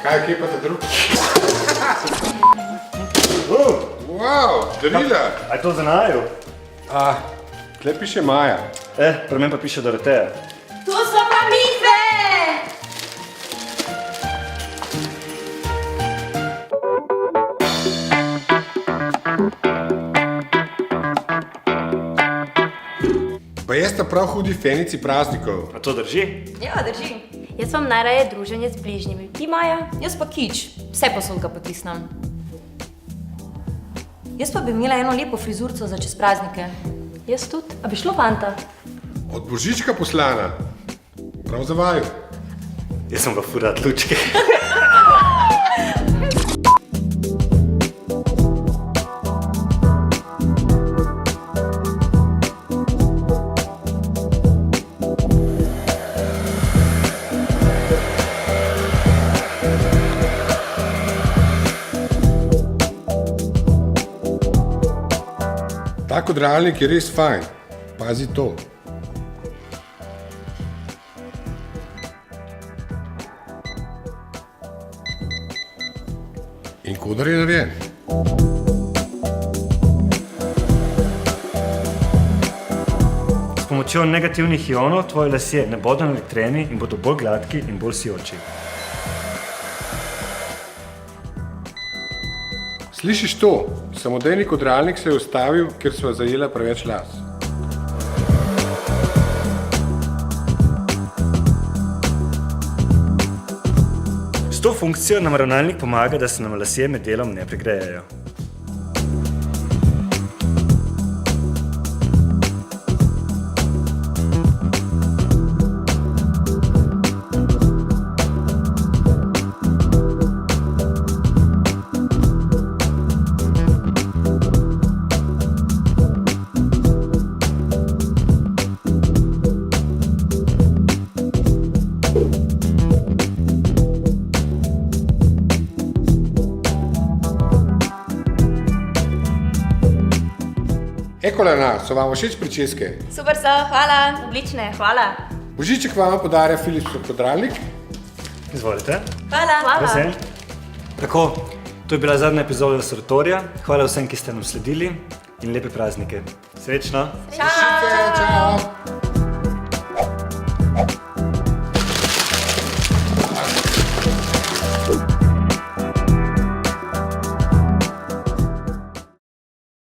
Kaj, kje pa te drug? Wow, darila. A je to za naju? Tle piše Maja. Pri meni pa piše Doroteja. To so pa midve! Pa jaz sta prav hudi fenici praznikov. A to drži? Ja, drži. Jaz vam najraje druženje z bližnjimi. Ti, Maja? Jaz pa kič, vse posod ga potisnem. Jaz pa bi imela eno lepo frizurco za čez praznike. Jaz tudi. A bi šlo, fanta? Od Božička poslana. Prav za vaju. Jaz sem pa furat lučke. Ta kodralnik je res fajn. Pazi to. In kodar je narejen. S pomočjo negativnih ionov tvoji lasje ne bodo naelektreni in bodo bolj gladki in bolj sijoči. Slišiš to? Samodejni kodralnik se je ustavil, ker sva zajela preveč las. S to funkcijo nam ravnalnik pomaga, da se nam lasje med delom ne pregrejejo. Ekolena, so vam všeč pričeske? Super so, hvala. Odlične, hvala. Božiček vam podarja Philipsov kodralnik. Izvolite. Hvala. Prosim. Tako, to je bila zadnja epizoda Sortorja. Hvala vsem, ki ste nam sledili in lepe praznike. Srečno! Čau!